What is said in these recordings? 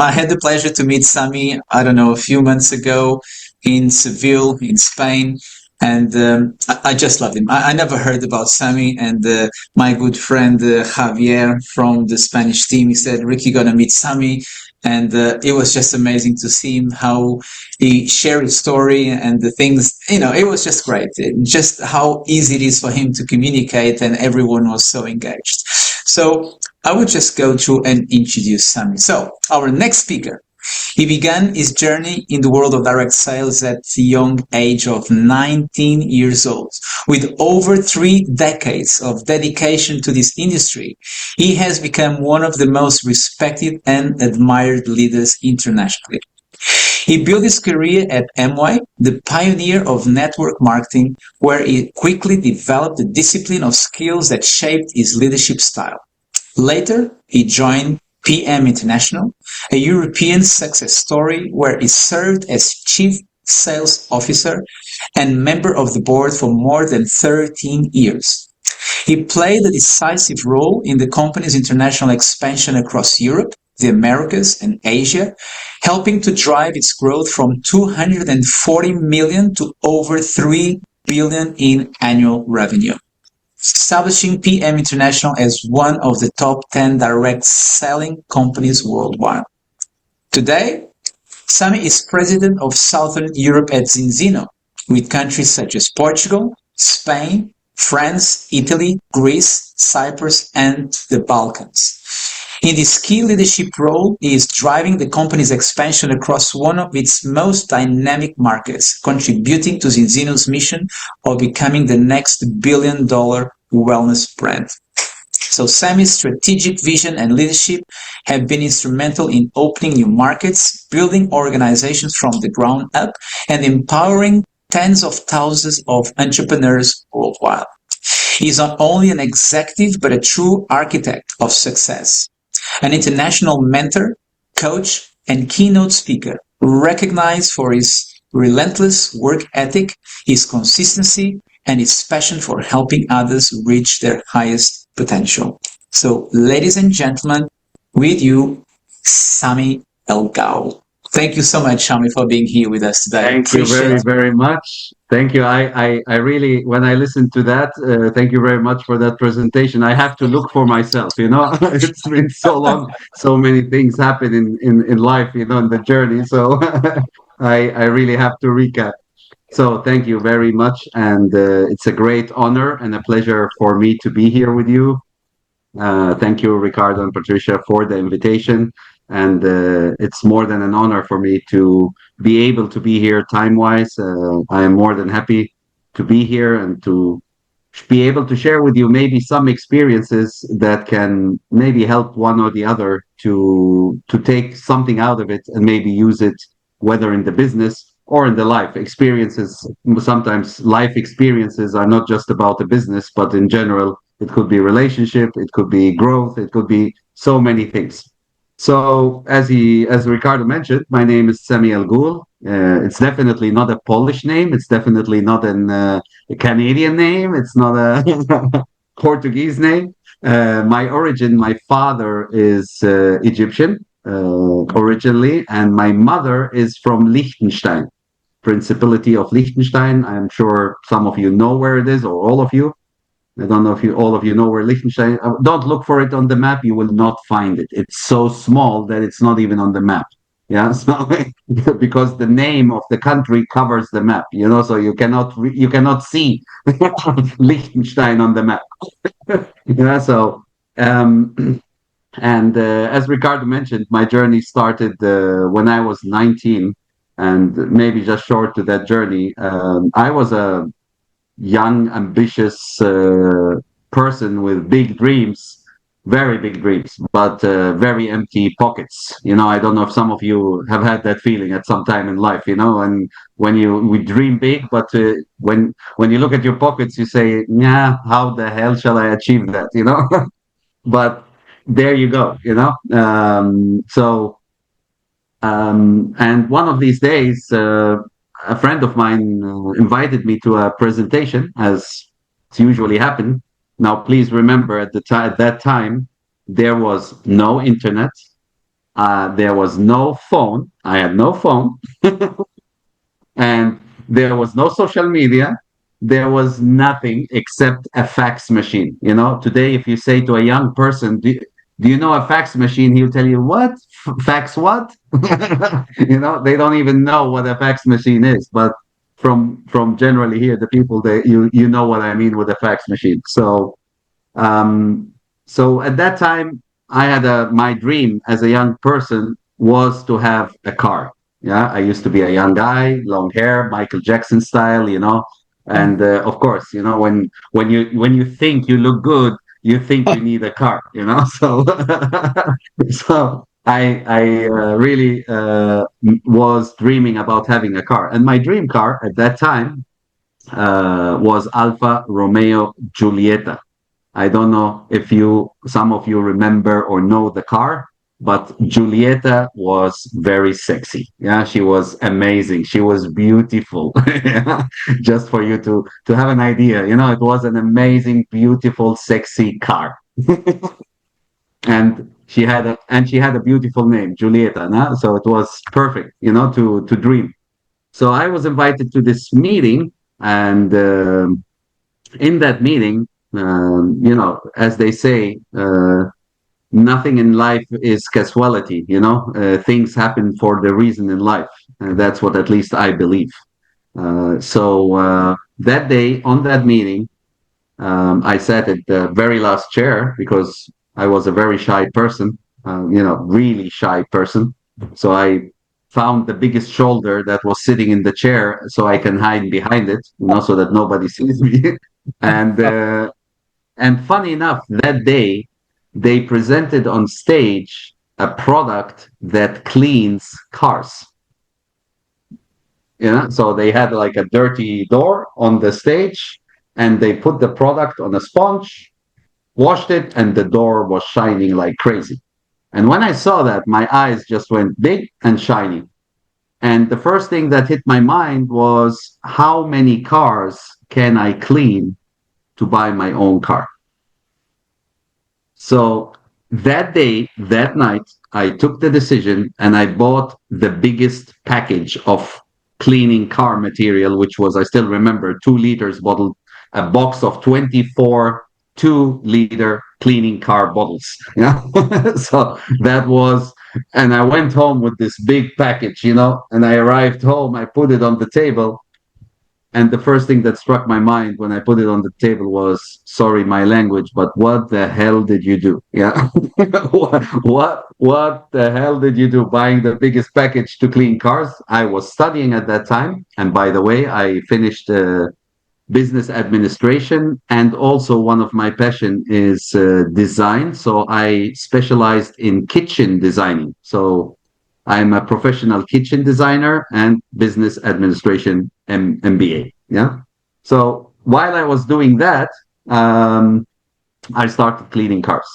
I had the pleasure to meet Sammy, I don't know, a few months ago in Seville, in Spain. And I just loved him. I never heard about Sammy. And my good friend Javier from the Spanish team, he said, Ricky, gonna meet Sammy. And it was just amazing to see him, how he shared his story and the things, it was just great. Just how easy it is for him to communicate, and everyone was so engaged. So I would just go through and introduce Sammy. So our next speaker, he began his journey in the world of direct sales at the young age of 19 years old. With over 3 decades of dedication to this industry, he has become one of the most respected and admired leaders internationally. He built his career at Amway, the pioneer of network marketing, where he quickly developed the discipline of skills that shaped his leadership style. Later, he joined PM International, a European success story where he served as Chief Sales Officer and member of the board for more than 13 years. He played a decisive role in the company's international expansion across Europe, the Americas, and Asia, helping to drive its growth from 240 million to over 3 billion in annual revenue, establishing PM International as one of the top 10 direct selling companies worldwide. Today, Sammy is president of Southern Europe at Zinzino, with countries such as Portugal, Spain, France, Italy, Greece, Cyprus, and the Balkans. In this key leadership role, he is driving the company's expansion across one of its most dynamic markets, contributing to Zinzino's mission of becoming the next billion-dollar wellness brand. So Sammy's strategic vision and leadership have been instrumental in opening new markets, building organizations from the ground up, and empowering tens of thousands of entrepreneurs worldwide. He is not only an executive, but a true architect of success, an international mentor, coach, and keynote speaker, recognized for his relentless work ethic, his consistency, and his passion for helping others reach their highest potential. So, ladies and gentlemen, with you, Sammy El Ghoul. Thank you so much, Sammy, for being here with us today. Thank you Appreciate very, it. very much. Thank you. I really, when I listened to that, thank you very much for that presentation. I have to look for myself, it's been so long, so many things happen in life, in the journey. So I really have to recap. So thank you very much. And it's a great honor and a pleasure for me to be here with you. Thank you, Ricardo and Patricia, for the invitation. And it's more than an honor for me to be able to be here time-wise. I am more than happy to be here and to be able to share with you maybe some experiences that can maybe help one or the other to take something out of it and maybe use it, whether in the business or in the life experiences. Sometimes life experiences are not just about the business, but in general, it could be relationship, it could be growth, it could be so many things. So as Ricardo mentioned, my name is Sammy El Ghoul. It's definitely not a Polish name. It's definitely not a Canadian name. It's not a Portuguese name. My father is Egyptian originally, and my mother is from Liechtenstein, Principality of Liechtenstein. I'm sure some of you know where it is, or all of you. I don't know if all of you know where Liechtenstein. Don't look for it on the map; you will not find it. It's so small that it's not even on the map. Yeah, so because the name of the country covers the map, so you cannot see Liechtenstein on the map. Yeah, so and as Ricardo mentioned, my journey started when I was 19, and maybe just short to that journey. I was a young, ambitious person with big dreams, very big dreams, but very empty pockets. I don't know if some of you have had that feeling at some time in life, and when we dream big, but when you look at your pockets, you say, "Yeah, how the hell shall I achieve that?" But there you go, and one of these days, a friend of mine invited me to a presentation, as it's usually happened. Now, please remember, at that time, there was no internet, There was no phone. I had no phone, and there was no social media. There was nothing except a fax machine. You know, today, if you say to a young person, do you know a fax machine? He'll tell you, what? Fax what? You know, they don't even know what a fax machine is. But from generally here, the people, you know what I mean with a fax machine. Um, so at that time, I had my dream as a young person was to have a car. Yeah, I used to be a young guy, long hair, Michael Jackson style, you know. And of course, you know, when you think you look good, you think you need a car, you know. So so I really was dreaming about having a car, and my dream car at that time was Alfa Romeo Giulietta. I don't know if some of you remember or know the car, but Giulietta was very sexy. Yeah, she was amazing. She was beautiful. Yeah. Just for you to have an idea, you know, it was an amazing, beautiful, sexy car. And she had a beautiful name, Giulietta. No? So it was perfect, you know, to dream. So I was invited to this meeting, and in that meeting, you know, as they say, nothing in life is casualty. You know, things happen for the reason in life. That's what at least I believe. So that day on that meeting, I sat at the very last chair because I was a very shy person, you know, really shy person. So I found the biggest shoulder that was sitting in the chair so I can hide behind it, you know, so that nobody sees me. and and funny enough, that day they presented on stage a product that cleans cars. You know, so they had like a dirty door on the stage, and they put the product on a sponge, washed it, and the door was shining like crazy. And when I saw that, my eyes just went big and shiny. And the first thing that hit my mind was, how many cars can I clean to buy my own car? So that day, that night, I took the decision and I bought the biggest package of cleaning car material, which was, I still remember, 2 liters bottle, a box of 24 2-liter cleaning car bottles. Yeah. So that was, and I went home with this big package, you know, and I arrived home, I put it on the table, and the first thing that struck my mind when I put it on the table was, sorry, my language, but what the hell did you do? Yeah. what the hell did you do buying the biggest package to clean cars? I was studying at that time. And by the way, I finished business administration, and also one of my passion is design. So I specialized in kitchen designing. So I'm a professional kitchen designer and business administration MBA. Yeah. So while I was doing that, I started cleaning cars.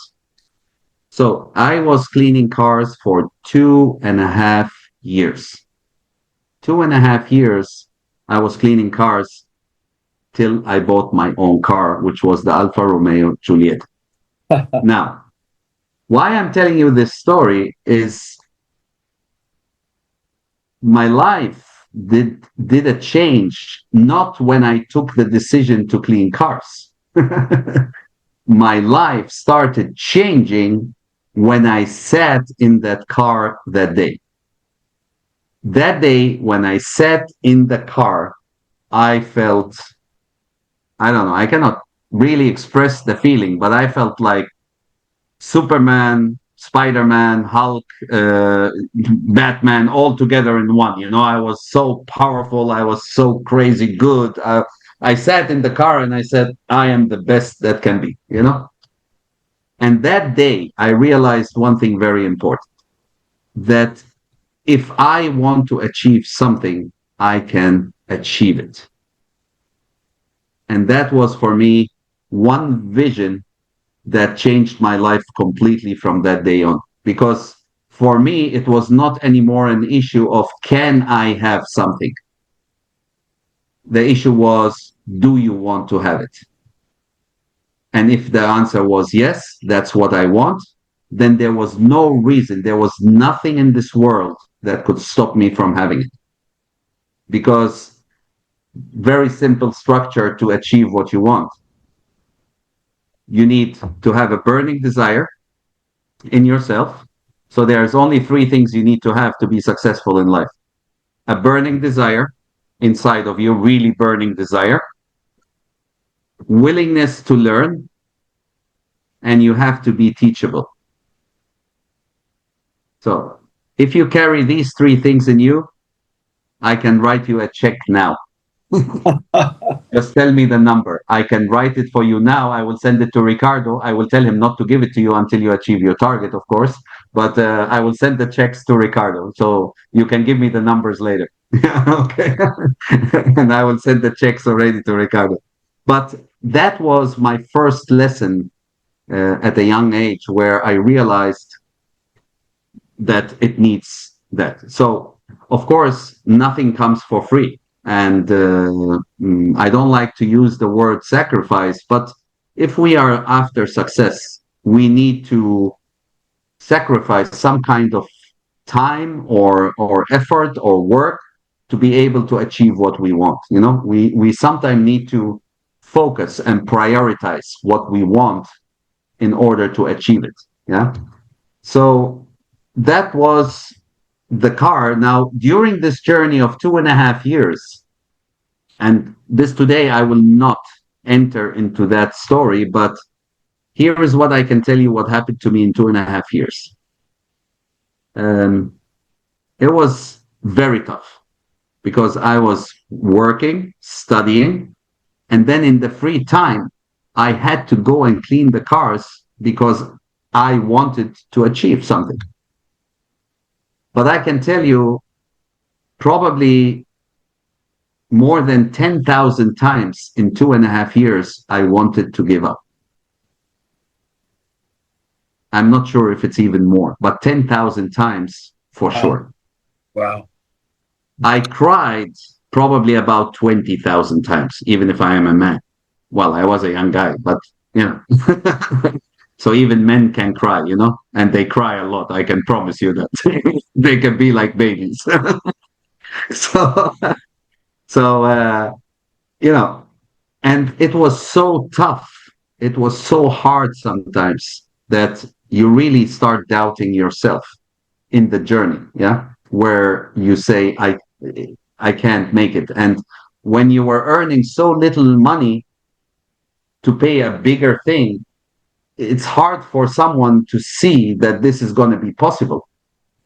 So I was cleaning cars for 2.5 years. 2.5 years I was cleaning cars till I bought my own car, which was the Alfa Romeo Giulietta. Now, why I'm telling you this story is my life did a change not when I took the decision to clean cars. My life started changing when I sat in that car that day. That day, when I sat in the car, I felt, I don't know, I cannot really express the feeling, but I felt like Superman, Spider-Man, Hulk, Batman, all together in one. You know, I was so powerful. I was so crazy good. I sat in the car and I said, I am the best that can be, you know? And that day, I realized one thing very important, that if I want to achieve something, I can achieve it. And that was for me one vision that changed my life completely from that day on. Because for me, it was not anymore an issue of, can I have something? The issue was, do you want to have it? And if the answer was yes, that's what I want, then there was no reason, there was nothing in this world that could stop me from having it. Because very simple structure to achieve what you want. You need to have a burning desire in yourself. So there's only three things you need to have to be successful in life. A burning desire inside of you, really burning desire, willingness to learn, and you have to be teachable. So if you carry these three things in you, I can write you a check now. Just tell me the number. I can write it for you now. I will send it to Ricardo. I will tell him not to give it to you until you achieve your target, of course. But I will send the checks to Ricardo. So you can give me the numbers later. Okay. And I will send the checks already to Ricardo. But that was my first lesson at a young age where I realized that it needs that. So, of course, nothing comes for free. And I don't like to use the word sacrifice, but if we are after success, we need to sacrifice some kind of time or effort or work to be able to achieve what we want. You know, we sometimes need to focus and prioritize what we want in order to achieve it. Yeah. So that was the car. Now, during this journey of 2.5 years, and this today I will not enter into that story, but here is what I can tell you what happened to me in 2.5 years. Um, it was very tough because I was working, studying, and then in the free time, I had to go and clean the cars because I wanted to achieve something. But I can tell you, probably more than 10,000 times in 2.5 years, I wanted to give up. I'm not sure if it's even more, but 10,000 times for Wow. sure. Wow. I cried probably about 20,000 times, even if I am a man. Well, I was a young guy, but you know. So even men can cry, you know, and they cry a lot. I can promise you that they can be like babies. So, so you know, and it was so tough. It was so hard sometimes that you really start doubting yourself in the journey. Yeah, where you say, I can't make it. And when you were earning so little money to pay a bigger thing, it's hard for someone to see that this is going to be possible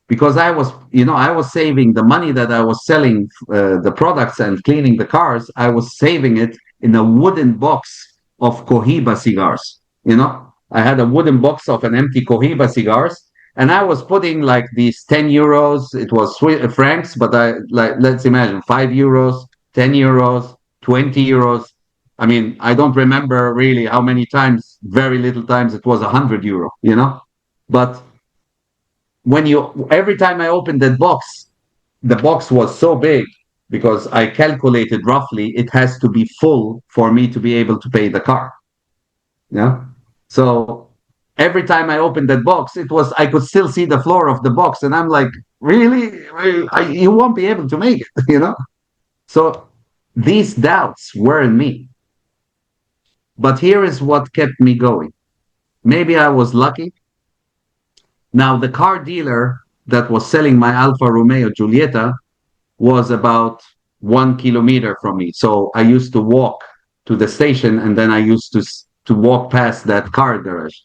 because I was, you know, I was saving the money that I was selling the products and cleaning the cars. I was saving it in a wooden box of Cohiba cigars. You know, I had a wooden box of an empty Cohiba cigars, and I was putting like these 10 euros. It was francs, but I like let's imagine 5 euros, 10 euros, 20 euros. I mean, I don't remember really how many times. Very little times it was 100 euro. You know, but when you every time I opened that box, the box was so big because I calculated roughly it has to be full for me to be able to pay the car. Yeah. So every time I opened that box, it was I could still see the floor of the box, and I'm like, really, you won't be able to make it, you know. So these doubts were in me, but here is what kept me going. Maybe I was lucky. Now the car dealer that was selling my Alfa Romeo Giulietta was about 1 kilometer from me. So I used to walk to the station and then I used to walk past that car garage.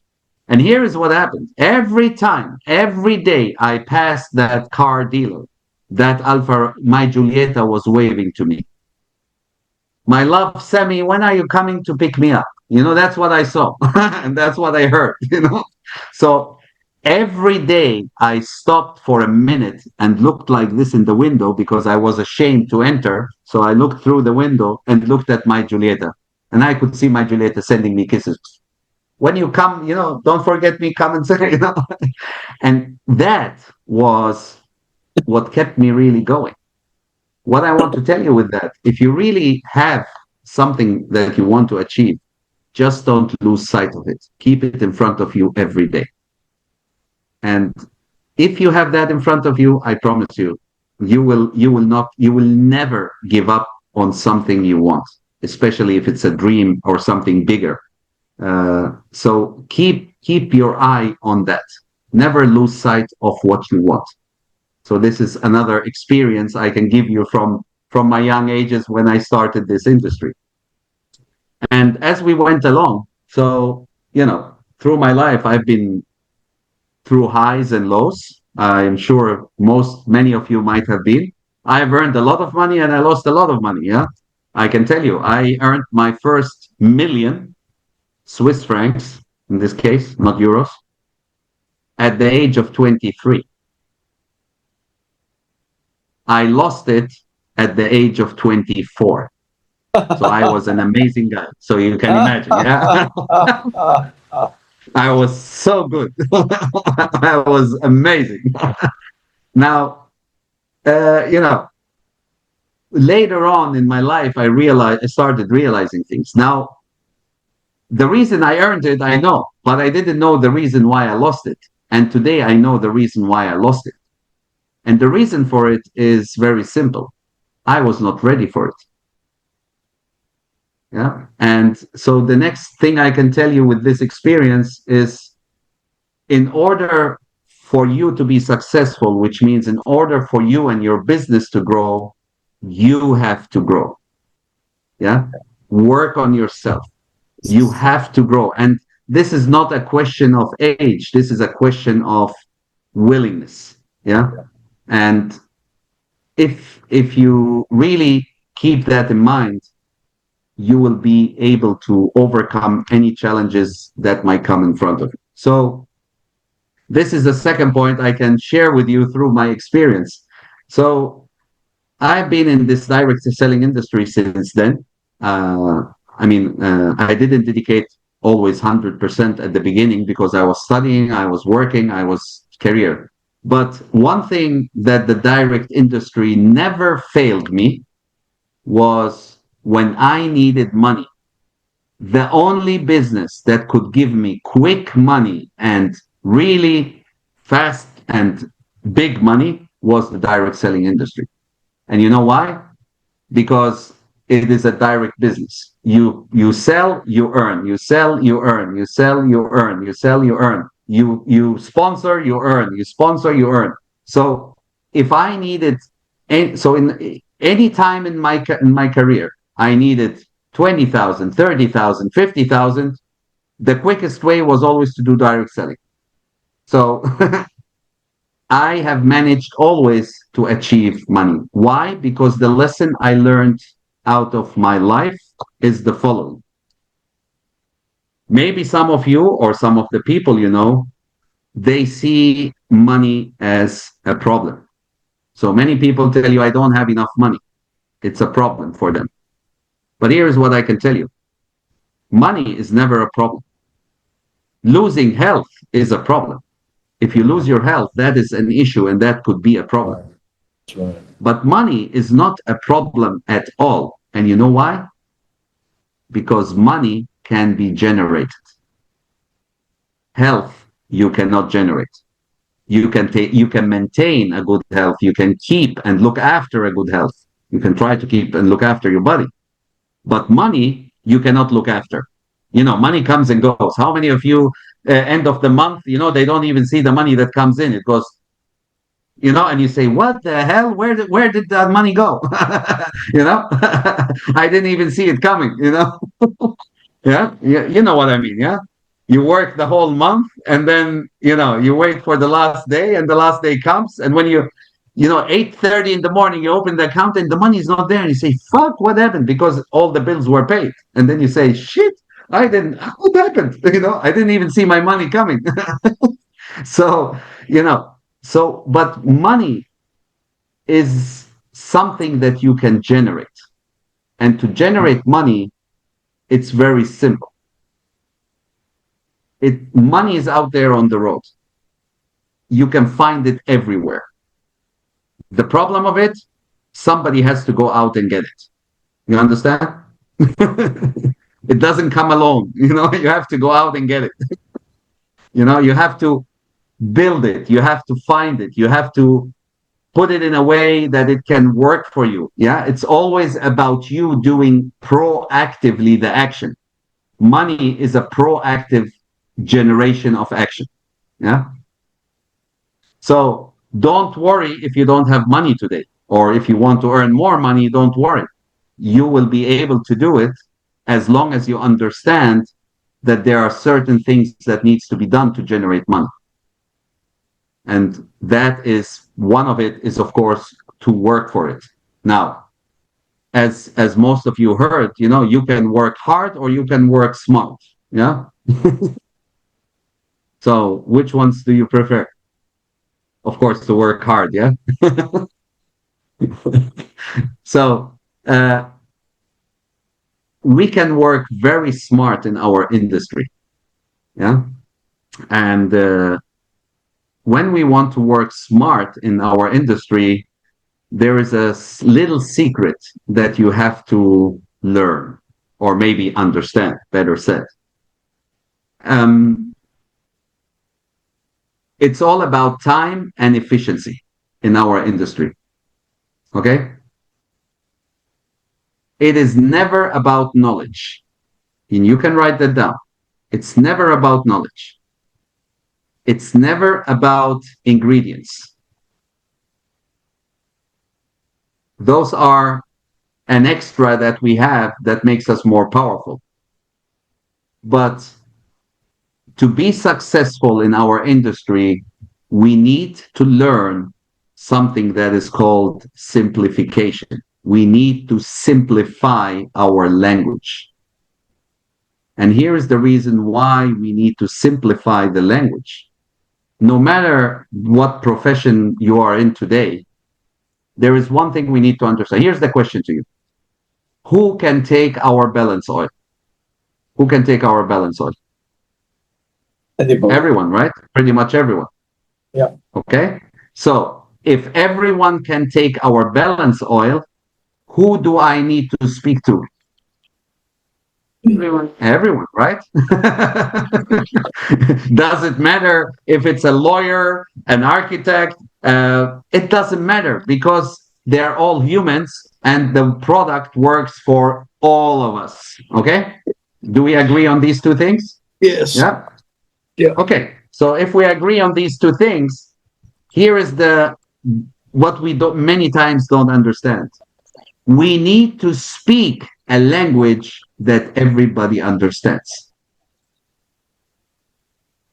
And here is what happened. Every time, every day I passed that car dealer, that Alfa, my Giulietta was waving to me. My love, Sammy, when are you coming to pick me up? You know, that's what I saw. And that's what I heard, you know. So every day I stopped for a minute and looked like this in the window because I was ashamed to enter. So I looked through the window and looked at my Giulietta. And I could see my Giulietta sending me kisses. When you come, you know, don't forget me, come and say, you know. And that was what kept me really going. What I want to tell you with that, if you really have something that you want to achieve, just don't lose sight of it. Keep it in front of you every day. And if you have that in front of you, I promise you, you will never give up on something you want, especially if it's a dream or something bigger. So keep your eye on that. Never lose sight of what you want. So this is another experience I can give you from my young ages when I started this industry. And as we went along, so through my life, I've been through highs and lows. I'm sure many of you might have been. I've earned a lot of money and I lost a lot of money. Yeah, I can tell you, I earned my first million Swiss francs, in this case, not euros, at the age of 23. I lost it at the age of 24. So I was an amazing guy. So you can imagine, yeah. I was so good. I was amazing. Now, later on in my life, I started realizing things. Now, the reason I earned it, I know, but I didn't know the reason why I lost it. And today I know the reason why I lost it. And the reason for it is very simple. I was not ready for it. Yeah. And so the next thing I can tell you with this experience is, in order for you to be successful, which means in order for you and your business to grow, you have to grow. Yeah. Work on yourself. You have to grow. And this is not a question of age. This is a question of willingness. Yeah. And if you really keep that in mind, you will be able to overcome any challenges that might come in front of you. So this is the second point I can share with you through my experience. So I've been in this direct selling industry since then. I didn't dedicate always 100% at the beginning because I was studying, I was working, I was career. But one thing that the direct industry never failed me was when I needed money. The only business that could give me quick money and really fast and big money was the direct selling industry. And you know why? Because it is a direct business. You sell, you earn. You sell, you earn. You sell, you earn. You sell, you earn. You sponsor, you earn. You sponsor, you earn. So if I needed, so in any time in my career, I needed 20,000, 30,000, 50,000. The quickest way was always to do direct selling. So I have managed always to achieve money. Why? Because the lesson I learned out of my life is the following. Maybe some of you or some of the people they see money as a problem. So many people tell you, I don't have enough money. It's a problem for them. But here's what I can tell you. Money is never a problem. Losing health is a problem. If you lose your health, that is an issue and that could be a problem. But money is not a problem at all. And you know why? Because money can be generated. Health, you cannot generate. You can maintain a good health. You can keep and look after a good health. You can try to keep and look after your body. But money, you cannot look after. Money comes and goes. How many of you, end of the month, they don't even see the money that comes in. It goes, and you say, what the hell? Where did that money go? I didn't even see it coming, Yeah, you know what I mean, yeah? You work the whole month and then, you wait for the last day and the last day comes. And when 8:30 in the morning, you open the account and the money is not there. And you say, fuck, what happened? Because all the bills were paid. And then you say, shit, what happened? I didn't even see my money coming. So, but money is something that you can generate. And to generate money, it's very simple. Money is out there on the road. You can find it everywhere. The problem of it, somebody has to go out and get it. You understand? It doesn't come alone. You have to go out and get it. You have to build it. You have to find it. You have to put it in a way that it can work for you. Yeah. It's always about you doing proactively the action. Money is a proactive generation of action. Yeah. So don't worry if you don't have money today, or if you want to earn more money, don't worry. You will be able to do it as long as you understand that there are certain things that needs to be done to generate money. And that is one of it is, of course, to work for it. Now, as most of you heard, you can work hard or you can work smart. Yeah. So which ones do you prefer? Of course, to work hard. Yeah. So uh, we can work very smart in our industry. Yeah. And when we want to work smart in our industry, there is a little secret that you have to learn, or maybe understand, better said. Um, it's all about time and efficiency in our industry. Okay? It is never about knowledge. And you can write that down. It's never about knowledge. It's never about ingredients. Those are an extra that we have that makes us more powerful. But to be successful in our industry, we need to learn something that is called simplification. We need to simplify our language. And here is the reason why we need to simplify the language. No matter what profession you are in today, there is one thing we need to understand. Here's the question to you. Who can take our balance oil? Who can take our balance oil? Anybody. Everyone, right? Pretty much everyone. Yeah. Okay. So if everyone can take our balance oil, who do I need to speak to? Everyone, right? Does it matter if it's a lawyer, an architect? It doesn't matter because they're all humans and the product works for all of us. Okay. Do we agree on these two things? Yes. Yeah. Yeah. Okay. So if we agree on these two things, here is the what we many times don't understand. We need to speak a language that everybody understands.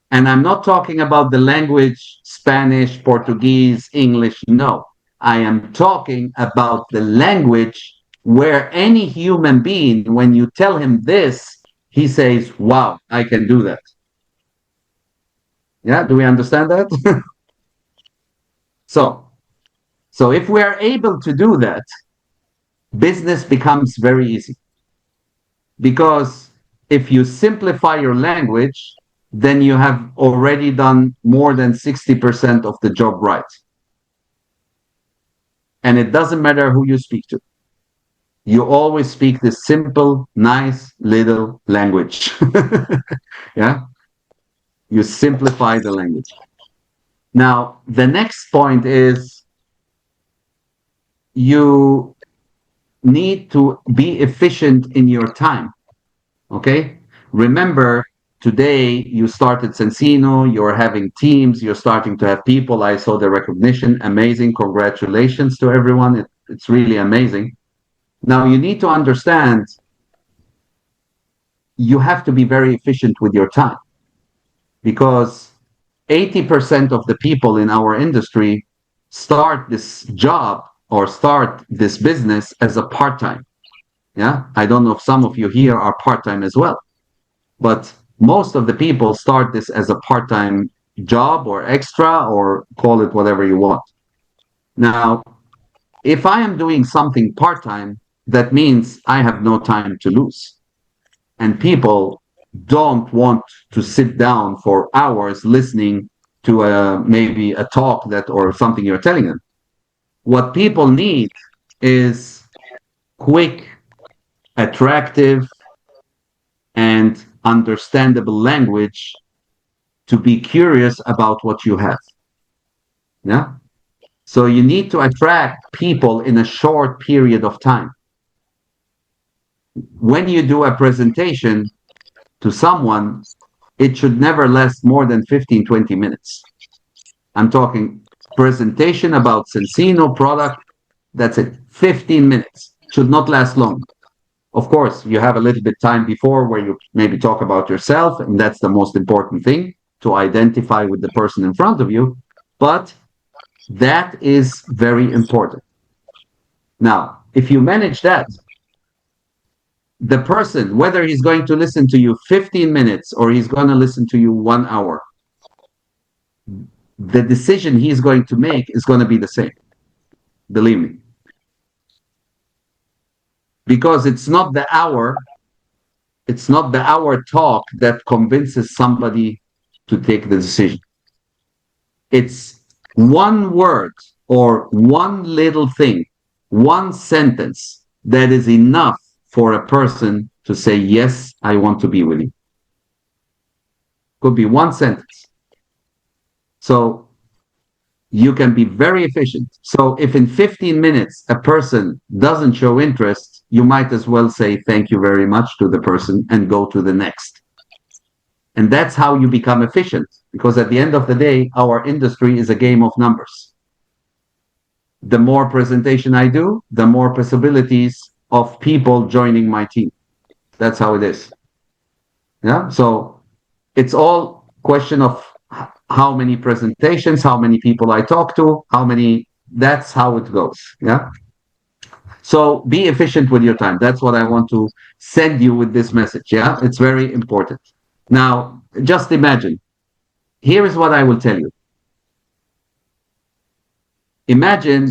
And I'm not talking about the language Spanish, Portuguese, English. No, I am talking about the language where any human being, when you tell him this, he says, wow, I can do that. Yeah, do we understand that? So if we are able to do that, business becomes very easy. Because if you simplify your language, then you have already done more than 60% of the job right. And it doesn't matter who you speak to. You always speak this simple, nice little language. Yeah? You simplify the language. Now, the next point is you need to be efficient in your time. Okay? Remember, today you started Zinzino, you're having teams, you're starting to have people. I saw the recognition. Amazing. Congratulations to everyone. It's really amazing. Now you need to understand you have to be very efficient with your time because 80% of the people in our industry start this job or start this business as a part-time. Yeah. I don't know if some of you here are part-time as well. But most of the people start this as a part-time job or extra or call it whatever you want. Now, if I am doing something part-time, that means I have no time to lose. And people don't want to sit down for hours listening to maybe a talk that or something you're telling them. What people need is quick, attractive, and understandable language to be curious about what you have. Yeah. So you need to attract people in a short period of time. When you do a presentation to someone, it should never last more than 15, 20 minutes. I'm talking presentation about Zinzino product. That's it. 15 minutes. Should not last long. Of course, you have a little bit time before where you maybe talk about yourself, and that's the most important thing, to identify with the person in front of you. But that is very important. Now, if you manage that, the person, whether he's going to listen to you 15 minutes or he's going to listen to you 1 hour, the decision he's going to make is going to be the same. Believe me. Because it's not the hour talk that convinces somebody to take the decision. It's one word or one little thing, one sentence that is enough for a person to say, yes, I want to be with you. Could be one sentence. So you can be very efficient. So if in 15 minutes a person doesn't show interest, you might as well say thank you very much to the person and go to the next. And that's how you become efficient, because at the end of the day, our industry is a game of numbers. The more presentation I do, the more possibilities of people joining my team. That's how it is. Yeah. So it's all question of how many presentations, how many people I talk to, how many, that's how it goes. Yeah. So be efficient with your time. That's what I want to send you with this message. Yeah. It's very important. Now, just imagine, here is what I will tell you. Imagine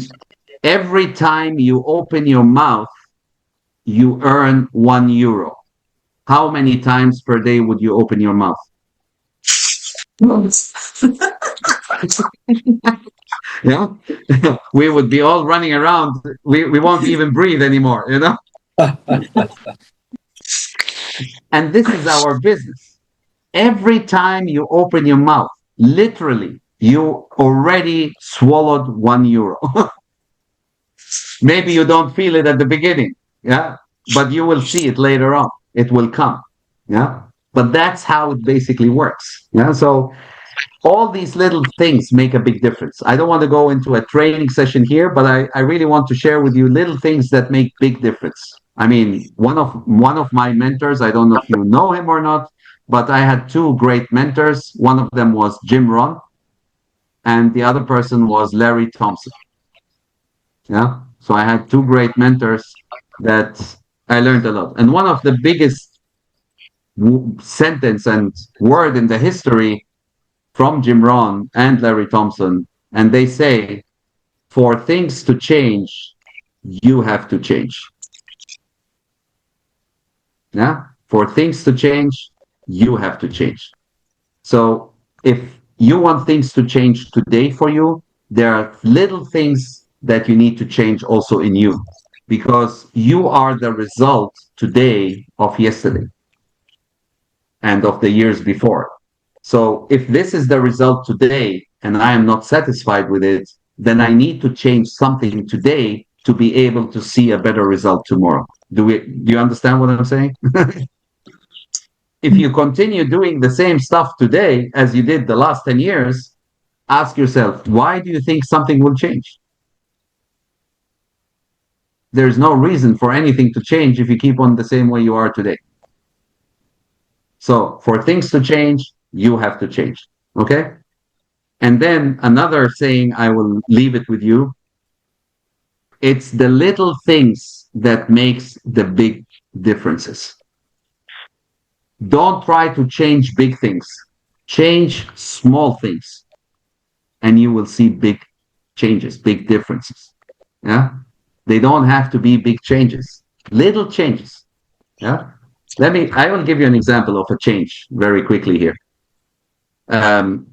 every time you open your mouth, you earn €1. How many times per day would you open your mouth? Yeah, we would be all running around. We won't even breathe anymore, you know? And this is our business. Every time you open your mouth, literally, you already swallowed €1. Maybe you don't feel it at the beginning, yeah, but you will see it later on. It will come, yeah. But that's how it basically works, yeah. So all these little things make a big difference. I don't want to go into a training session here, but I really want to share with you little things that make big difference. I mean, one of my mentors, I don't know if you know him or not, but I had two great mentors. One of them was Jim Rohn, and the other person was Larry Thompson. Yeah. So I had two great mentors that I learned a lot. And one of the biggest sentence and word in the history from Jim Rohn and Larry Thompson, and they say, for things to change, you have to change. Yeah. For things to change, you have to change. So if you want things to change today for you, there are little things that you need to change also in you, because you are the result today of yesterday and of the years before. So if this is the result today and I am not satisfied with it, then I need to change something today to be able to see a better result tomorrow. Do you understand what I'm saying? If you continue doing the same stuff today as you did the last 10 years, ask yourself, why do you think something will change? There's no reason for anything to change if you keep on the same way you are today. So for things to change, you have to change. Okay? And then another saying, I will leave it with you. It's the little things that makes the big differences. Don't try to change big things. Change small things. And you will see big changes, big differences. Yeah? They don't have to be big changes. Little changes. Yeah? I will give you an example of a change very quickly here. I'm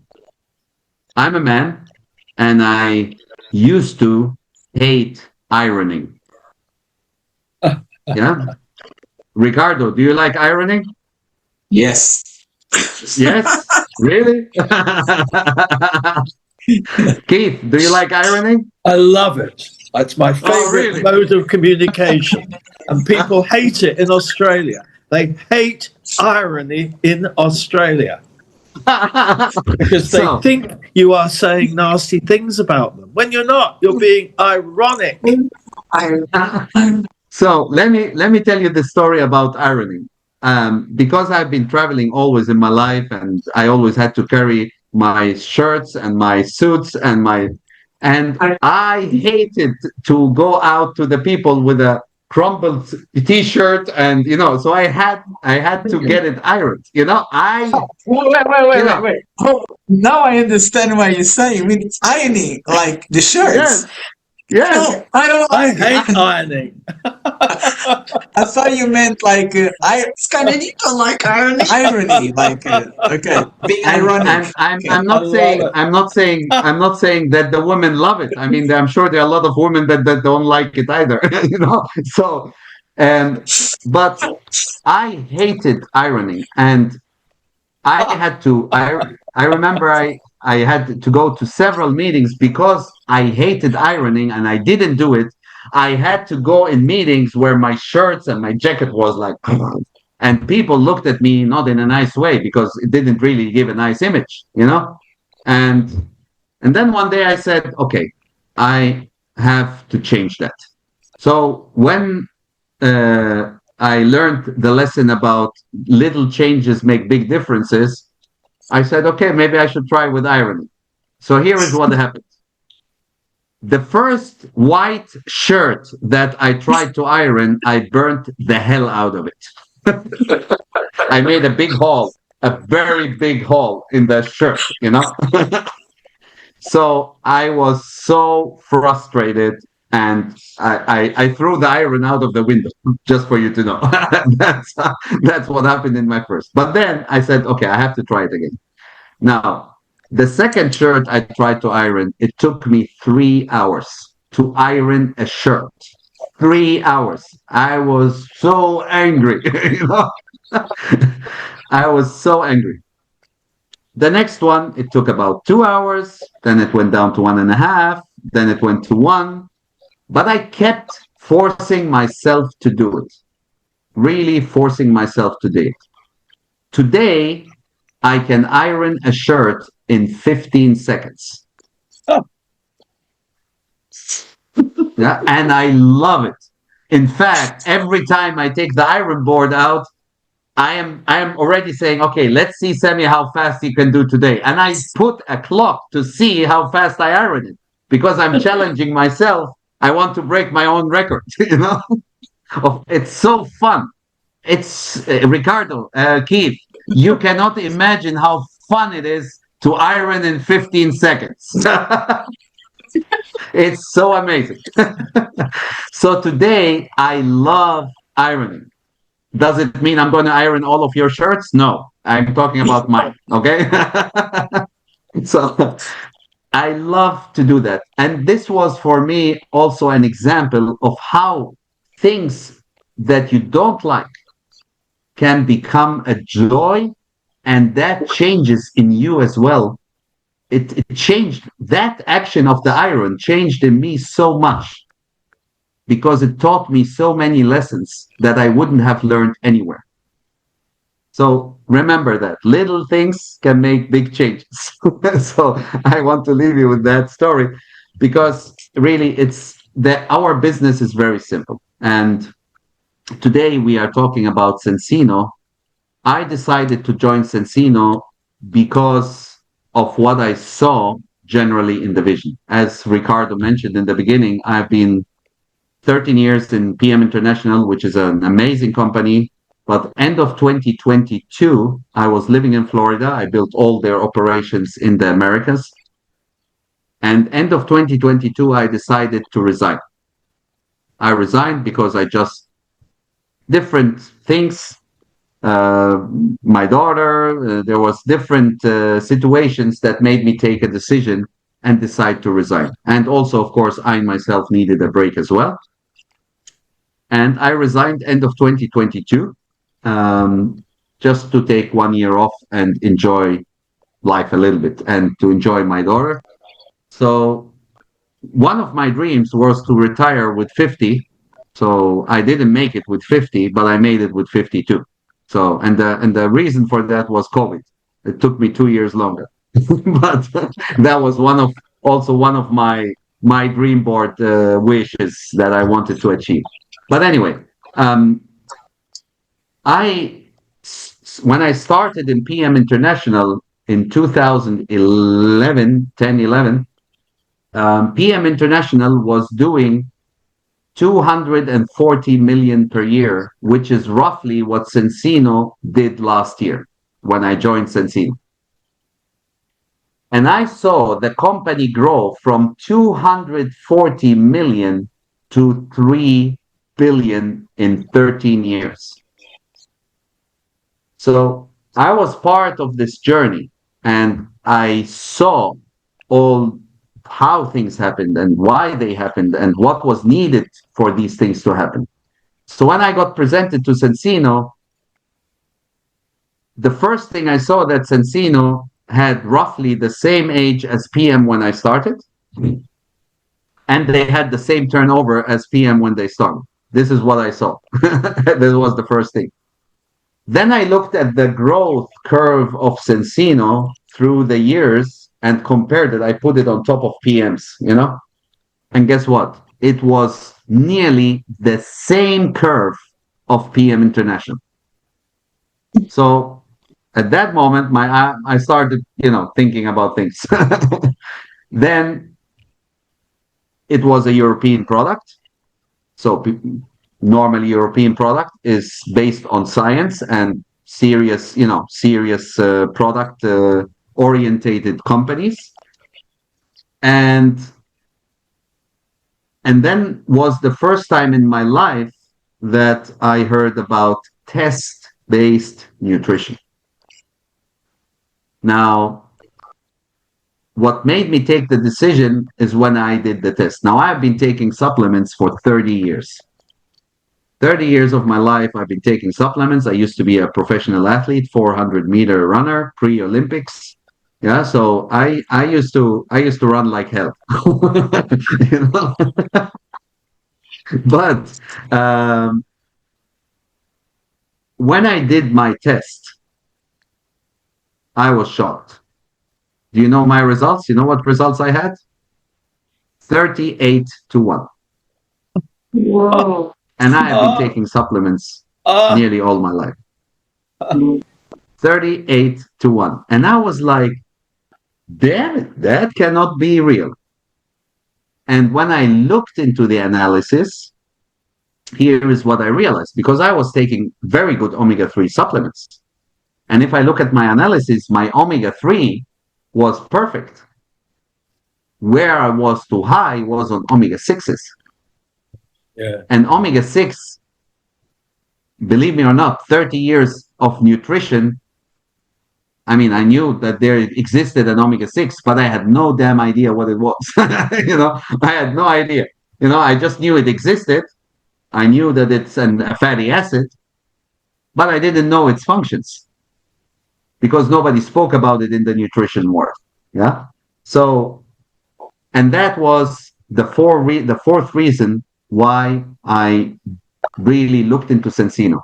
a man, and I used to hate ironing. Yeah? Ricardo, do you like ironing? Yes. Yes? Really? Keith, do you like ironing? I love it. It's my Oh, favorite really? mode of communication. And people hate it in Australia. They hate irony in Australia because they So, think you are saying nasty things about them when you're not. You're being ironic. so let me tell you the story about ironing. Because I've been traveling always in my life, and I always had to carry my shirts and my suits and I hated to go out to the people with a crumpled t-shirt, and so I had to get it ironed. Wait. Oh, now I understand what you're saying. I mean, it's irony, like the shirts. Yes, yes. No, I don't I like hate it. ironing. I thought you meant like it's kind of you don't like irony. Irony, like okay, being ironic. And I'm Okay. I'm I not love saying it. that the women love it. I mean, I'm sure there are a lot of women that don't like it either. So, um, but I hated ironing, and I had to. I remember I had to go to several meetings because I hated ironing and I didn't do it. I had to go in meetings where my shirts and my jacket was like, and people looked at me not in a nice way because it didn't really give a nice image. And and then one day I said, okay, I have to change that. So when I learned the lesson about little changes make big differences, I said, okay, maybe I should try with irony. So here is what happened. The first white shirt that I tried to iron, I burnt the hell out of it. I made a big hole, a very big hole in the shirt. So I was so frustrated, and I threw the iron out of the window, just for you to know. that's that's what happened in my first. But then I said, okay, I have to try it again. Now, the second shirt I tried to iron, it took me 3 hours to iron a shirt. 3 hours. I was so angry. I was so angry. The next one, it took about 2 hours. Then it went down to 1.5. Then it went to one. But I kept forcing myself to do it. Really forcing myself to do it. Today, I can iron a shirt in 15 seconds. Oh, Yeah, and I love it. In fact, every time I take the iron board out, I am already saying, okay, let's see, Sammy, how fast you can do today. And I put a clock to see how fast I iron it because I'm challenging myself. I want to break my own record. It's so fun. It's Ricardo, Keith. You cannot imagine how fun it is to iron in 15 seconds. It's so amazing. So today I love ironing. Does it mean I'm going to iron all of your shirts? No, I'm talking about mine. Okay. So I love to do that. And this was for me also an example of how things that you don't like can become a joy, and that changes in you as well. It changed, that action of the iron changed in me so much because it taught me so many lessons that I wouldn't have learned anywhere. So remember that little things can make big changes. So I want to leave you with that story because really it's that our business is very simple. And today we are talking about Zinzino. I decided to join Zinzino because of what I saw generally in the vision. As Ricardo mentioned in the beginning, I've been 13 years in PM International, which is an amazing company. But end of 2022, I was living in Florida. I built all their operations in the Americas. And end of 2022, I decided to resign. I resigned because I just different things. My daughter, there was different situations that made me take a decision and decide to resign. And also, of course, I myself needed a break as well. And I resigned end of 2022, just to take 1 year off and enjoy life a little bit and to enjoy my daughter. So one of my dreams was to retire with 50. So I didn't make it with 50, but I made it with 52. So and the reason for that was COVID. It took me 2 years longer, but that was one of my dream board wishes that I wanted to achieve. But anyway, um, I when I started in PM International in 2011, 10, 11, PM International was doing 240 million per year, which is roughly what Zinzino did last year when I joined Zinzino. And I saw the company grow from 240 million to 3 billion in 13 years. So I was part of this journey and I saw all how things happened and why they happened and what was needed for these things to happen. So when I got presented to Zinzino, the first thing I saw that Zinzino had roughly the same age as PM when I started, and they had the same turnover as PM when they started. This is what I saw. This was the first thing. Then I looked at the growth curve of Zinzino through the years and compared it. I put it on top of PM's, and guess what? It was nearly the same curve of PM International. So at that moment, I started, thinking about things. Then it was a European product. So normally European product is based on science and serious product orientated companies. And then was the first time in my life that I heard about test-based nutrition. Now, what made me take the decision is when I did the test. Now, I've been taking supplements for 30 years. 30 years of my life, I've been taking supplements. I used to be a professional athlete, 400-meter runner, pre-Olympics. Yeah, so I used to run like hell. You know? But when I did my test, I was shocked. Do you know my results? You know what results I had? 38 to 1. Whoa. And I have been taking supplements nearly all my life. 38 to 1. And I was like, damn it, that cannot be real. And when I looked into the analysis, here is what I realized, because I was taking very good omega-3 supplements. And if I look at my analysis, my omega-3 was perfect. Where I was too high was on omega-6s. Yeah. And omega-6, believe me or not, 30 years of nutrition, I mean, I knew that there existed an omega-6, but I had no damn idea what it was. I had no idea. I just knew it existed. I knew that it's a fatty acid, but I didn't know its functions because nobody spoke about it in the nutrition world. Yeah. So, and that was the fourth reason why I really looked into Zinzino.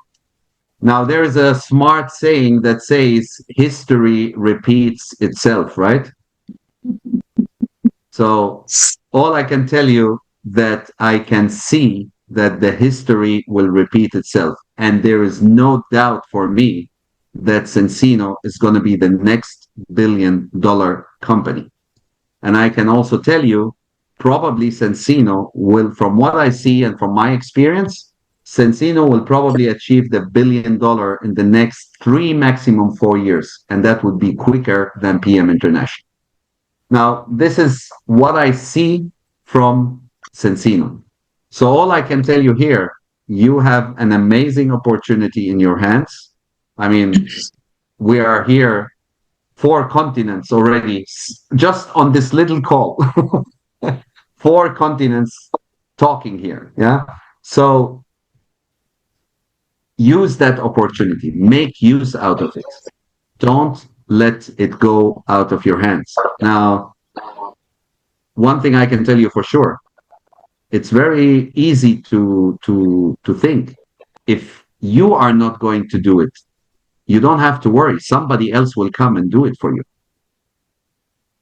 Now, there is a smart saying that says history repeats itself, right? So all I can tell you that I can see that the history will repeat itself. And there is no doubt for me that Zinzino is going to be the next billion-dollar company. And I can also tell you, probably Zinzino will, from what I see and from my experience, Zinzino will probably achieve the $1 billion in the next 3, maximum 4 years. And that would be quicker than PM International. Now, this is what I see from Zinzino. So all I can tell you here, you have an amazing opportunity in your hands. I mean, we are here 4 continents already, just on this little call. 4 continents talking here. Yeah. So use that opportunity. Make use out of it. Don't let it go out of your hands. Now, one thing I can tell you for sure, it's very easy to think if you are not going to do it, you don't have to worry. Somebody else will come and do it for you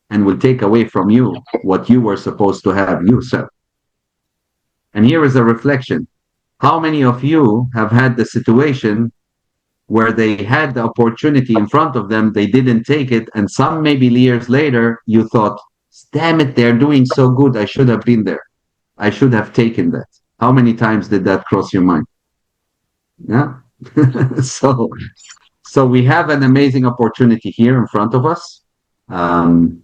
and will take away from you what you were supposed to have yourself. And here is a reflection. How many of you have had the situation where they had the opportunity in front of them, they didn't take it, and some maybe years later you thought, damn it, they're doing so good, I should have been there. I should have taken that. How many times did that cross your mind? Yeah. so so we have an amazing opportunity here in front of us. Um,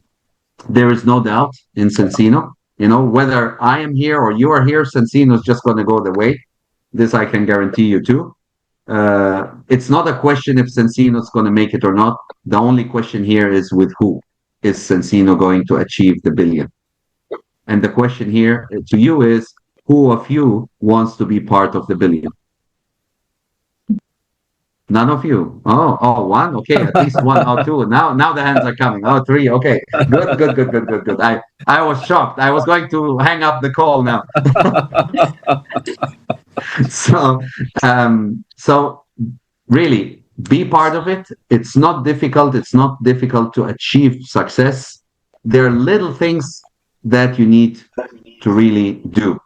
there is no doubt in Zinzino. You know, whether I am here or you are here, Zinzino is just going to go the way. This I can guarantee you too. It's not a question if Zinzino is going to make it or not. The only question here is with who is Zinzino going to achieve the billion? And the question here to you is, who of you wants to be part of the billion? None of you. One. Okay, at least one or two. Now the hands are coming. Oh, three. Okay, good. I was shocked. I was going to hang up the call now. So really be part of it. It's not difficult. It's not difficult to achieve success. There are little things that you need to really do.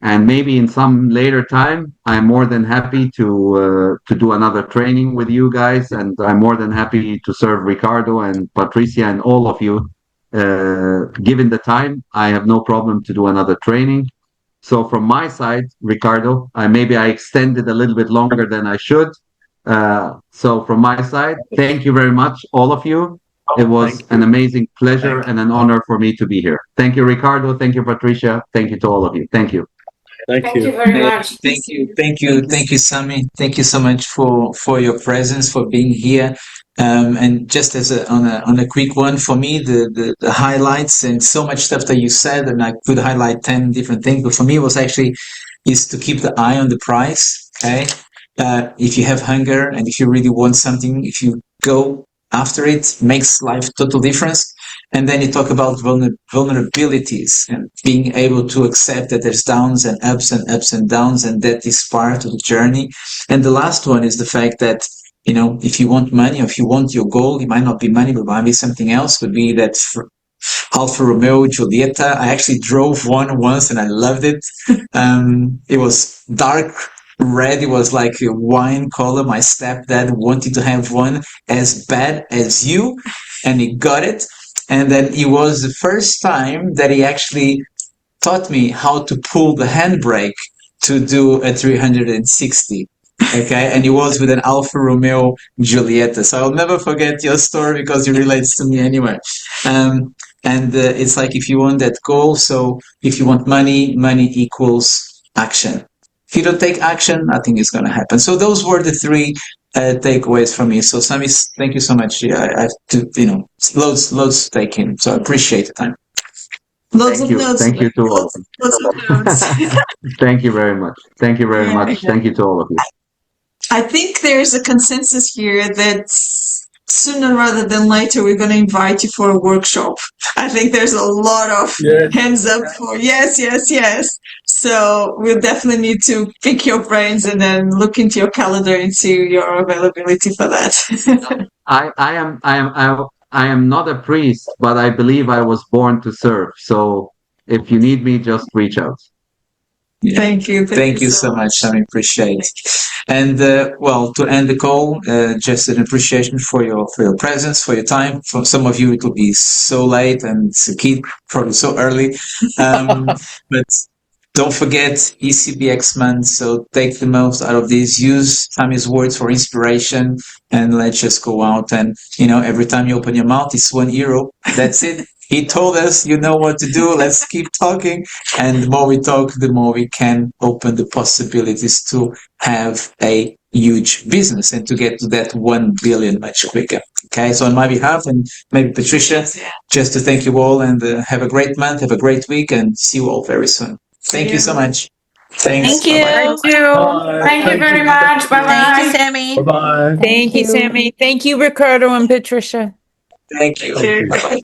And maybe in some later time, I'm more than happy to do another training with you guys, and I'm more than happy to serve Ricardo and Patricia and all of you. Given the time, I have no problem to do another training. So from my side, Ricardo, maybe I extended a little bit longer than I should. So from my side, thank you very much, all of you. It was an amazing pleasure and an honor for me to be here. Thank you, Ricardo. Thank you, Patricia. Thank you to all of you. Thank you. Thank you very much. Thank you, Sammy. Thank you so much for your presence, for being here. And just as on a quick one, for me, the highlights and so much stuff that you said, and I could highlight 10 different things, but for me, it was actually is to keep the eye on the price. Okay, if you have hunger and if you really want something, if you go after it, makes life total difference. And then you talk about vulnerabilities and being able to accept that there's downs and ups and ups and downs, and that is part of the journey. And the last one is the fact that, you know, if you want money or if you want your goal, it might not be money, but might be something else. Could be that Alfa Romeo Giulietta. I actually drove one once and I loved it. It was dark red. It was like a wine color. My stepdad wanted to have one as bad as you, and he got it. And then it was the first time that he actually taught me how to pull the handbrake to do a 360. Okay, and it was with an Alfa Romeo Giulietta. So I'll never forget your story because it relates to me anyway. And it's like if you want that goal, so if you want money, money equals action. If you don't take action, nothing is going to happen. So those were the three takeaways from me. So Sammy, thank you so much. I have to, loads to take in. So I appreciate the time. Loads of notes. Thank you to all. Lots of notes. Thank you very much. Thank you very much. Thank you to all of you. I think there's a consensus here that sooner rather than later we're going to invite you for a workshop. I think there's a lot of hands up for yes. So we'll definitely need to pick your brains and then look into your calendar and see your availability for that. I am not a priest, but I believe I was born to serve. So if you need me, just reach out. Yeah. Thank you. Thank you so much, Sammy. Appreciate it. And to end the call, just an appreciation for your presence, for your time. For some of you, it will be so late, and it's a kid, probably so early. But don't forget ECBX month. So take the most out of this. Use Sammy's words for inspiration, and let's just go out. And every time you open your mouth, it's €1. That's it. He told us, you know what to do. Let's keep talking. And the more we talk, the more we can open the possibilities to have a huge business and to get to that 1 billion much quicker. Okay. So on my behalf, and maybe Patricia, just to thank you all, and have a great month, have a great week, and see you all very soon. Thank you so much. Thanks. Thank you. Bye-bye. Thank you. Bye. Thank you very much. Bye Thank you, bye. Sammy. Bye-bye. Thank you, Sammy. Thank you, Ricardo and Patricia. Thank you. Thank you. Bye-bye.